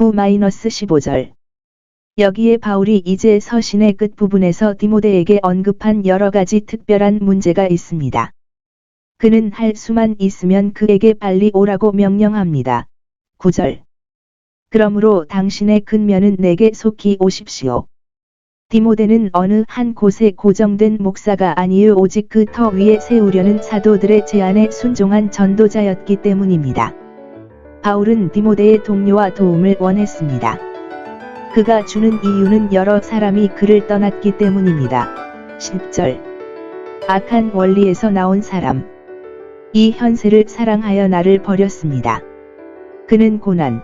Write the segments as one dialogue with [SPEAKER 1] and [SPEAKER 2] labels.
[SPEAKER 1] 9-15절. 여기에 바울이 이제 서신의 끝부분에서 디모데에게 언급한 여러 가지 특별한 문제가 있습니다. 그는 할 수만 있으면 그에게 빨리 오라고 명령합니다. 9절. 그러므로 당신의 근면은 내게 속히 오십시오. 디모데는 어느 한 곳에 고정된 목사가 아니요 오직 그 터 위에 세우려는 사도들의 제안에 순종한 전도자였기 때문입니다. 바울은 디모데의 동료와 도움을 원했습니다. 그가 주는 이유는 여러 사람이 그를 떠났기 때문입니다. 10절. 악한 원리에서 나온 사람. 이 현세를 사랑하여 나를 버렸습니다. 그는 고난.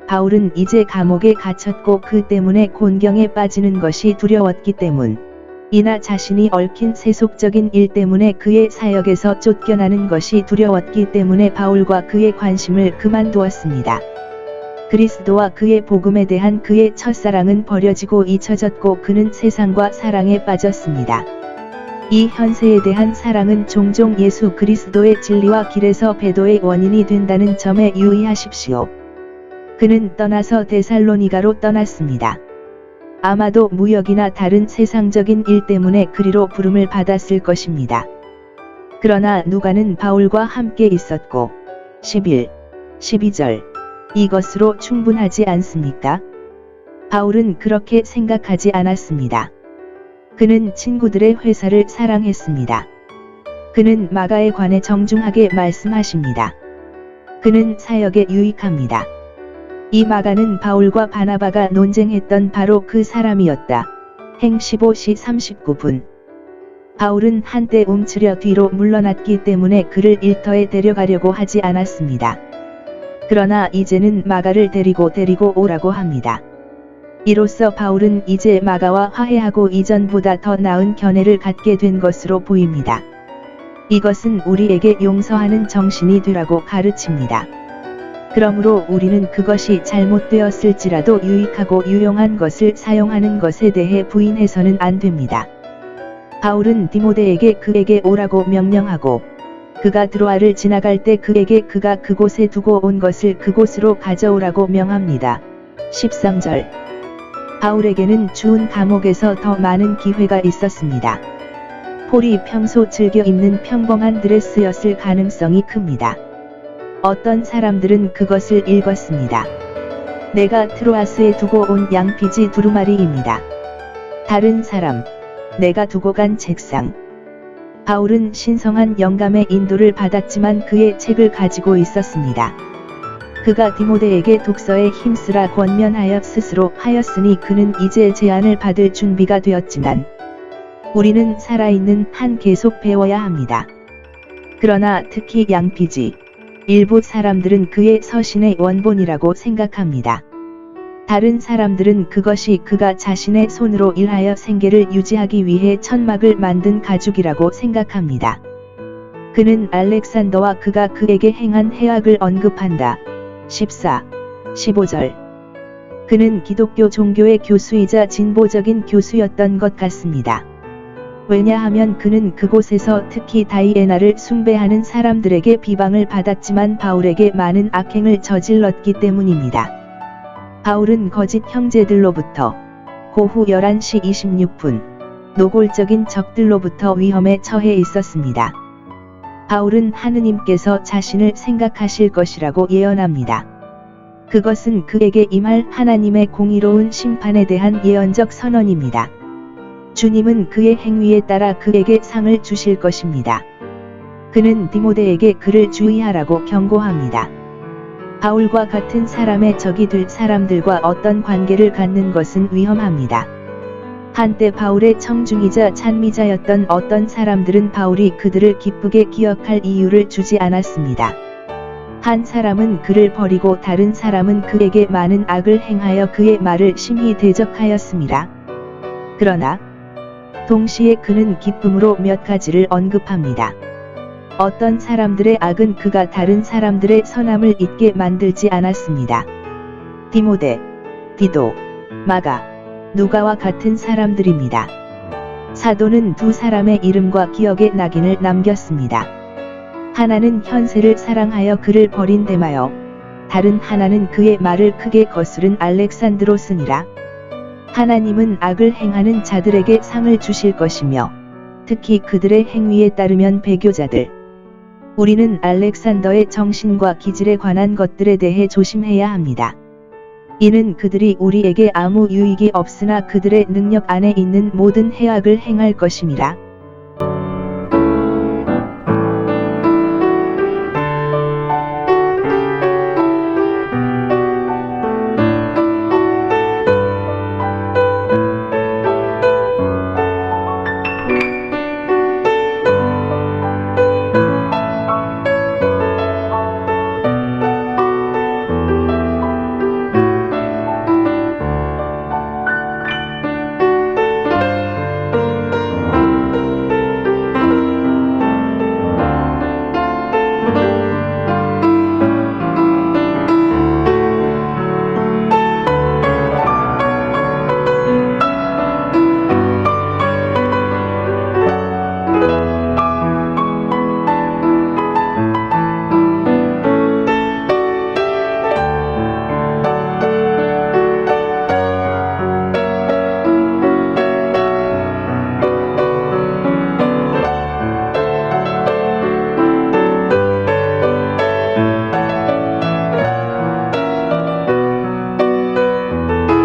[SPEAKER 1] 바울은 이제 감옥에 갇혔고 그 때문에 곤경에 빠지는 것이 두려웠기 때문. 이나 자신이 얽힌 세속적인 일 때문에 그의 사역에서 쫓겨나는 것이 두려웠기 때문에 바울과 그의 관심을 그만두었습니다. 그리스도와 그의 복음에 대한 그의 첫사랑은 버려지고 잊혀졌고 그는 세상과 사랑에 빠졌습니다. 이 현세에 대한 사랑은 종종 예수 그리스도의 진리와 길에서 배도의 원인이 된다는 점에 유의하십시오. 그는 떠나서 데살로니가로 떠났습니다. 아마도 무역이나 다른 세상적인 일 때문에 그리로 부름을 받았을 것입니다. 그러나 누가는 바울과 함께 있었고 11, 12절. 이것으로 충분하지 않습니까? 바울은 그렇게 생각하지 않았습니다. 그는 친구들의 회사를 사랑했습니다. 그는 마가에 관해 정중하게 말씀하십니다. 그는 사역에 유익합니다. 이 마가는 바울과 바나바가 논쟁했던 바로 그 사람이었다. 행 15시 39분. 바울은 한때 움츠려 뒤로 물러났기 때문에 그를 일터에 데려가려고 하지 않았습니다. 그러나 이제는 마가를 데리고 오라고 합니다. 이로써 바울은 이제 마가와 화해하고 이전보다 더 나은 견해를 갖게 된 것으로 보입니다. 이것은 우리에게 용서하는 정신이 되라고 가르칩니다. 그러므로 우리는 그것이 잘못되었을지라도 유익하고 유용한 것을 사용하는 것에 대해 부인해서는 안 됩니다. 바울은 디모데에게 그에게 오라고 명령하고 그가 드로아를 지나갈 때 그에게 그가 그곳에 두고 온 것을 그곳으로 가져오라고 명합니다. 13절. 바울에게는 주은 감옥에서 더 많은 기회가 있었습니다. 폴이 평소 즐겨 입는 평범한 드레스였을 가능성이 큽니다. 어떤 사람들은 그것을 읽었습니다. 내가 트로아스에 두고 온 양피지 두루마리입니다. 다른 사람, 내가 두고 간 책상. 바울은 신성한 영감의 인도를 받았지만 그의 책을 가지고 있었습니다. 그가 디모데에게 독서에 힘쓰라 권면하여 스스로 하였으니 그는 이제 제안을 받을 준비가 되었지만 우리는 살아있는 한 계속 배워야 합니다. 그러나 특히 양피지. 일부 사람들은 그의 서신의 원본이라고 생각합니다. 다른 사람들은 그것이 그가 자신의 손으로 일하여 생계를 유지하기 위해 천막을 만든 가죽이라고 생각합니다. 그는 알렉산더와 그가 그에게 행한 해악을 언급한다. 14, 15절. 그는 기독교 종교의 교수이자 진보적인 교수였던 것 같습니다. 왜냐하면 그는 그곳에서 특히 다이애나를 숭배하는 사람들에게 비방을 받았지만 바울에게 많은 악행을 저질렀기 때문입니다. 바울은 거짓 형제들로부터 고후 11시 26분 노골적인 적들로부터 위험에 처해 있었습니다. 바울은 하느님께서 자신을 생각하실 것이라고 예언합니다. 그것은 그에게 임할 하나님의 공의로운 심판에 대한 예언적 선언입니다. 주님은 그의 행위에 따라 그에게 상을 주실 것입니다. 그는 디모데에게 그를 주의하라고 경고합니다. 바울과 같은 사람의 적이 될 사람들과 어떤 관계를 갖는 것은 위험합니다. 한때 바울의 청중이자 찬미자였던 어떤 사람들은 바울이 그들을 기쁘게 기억할 이유를 주지 않았습니다. 한 사람은 그를 버리고 다른 사람은 그에게 많은 악을 행하여 그의 말을 심히 대적하였습니다. 그러나 동시에 그는 기쁨으로 몇 가지를 언급합니다. 어떤 사람들의 악은 그가 다른 사람들의 선함을 잊게 만들지 않았습니다. 디모데, 디도, 마가, 누가와 같은 사람들입니다. 사도는 두 사람의 이름과 기억의 낙인을 남겼습니다. 하나는 현세를 사랑하여 그를 버린 데마여, 다른 하나는 그의 말을 크게 거스른 알렉산드로스니라. 하나님은 악을 행하는 자들에게 상을 주실 것이며 특히 그들의 행위에 따르면 배교자들. 우리는 알렉산더의 정신과 기질에 관한 것들에 대해 조심해야 합니다. 이는 그들이 우리에게 아무 유익이 없으나 그들의 능력 안에 있는 모든 해악을 행할 것임이라.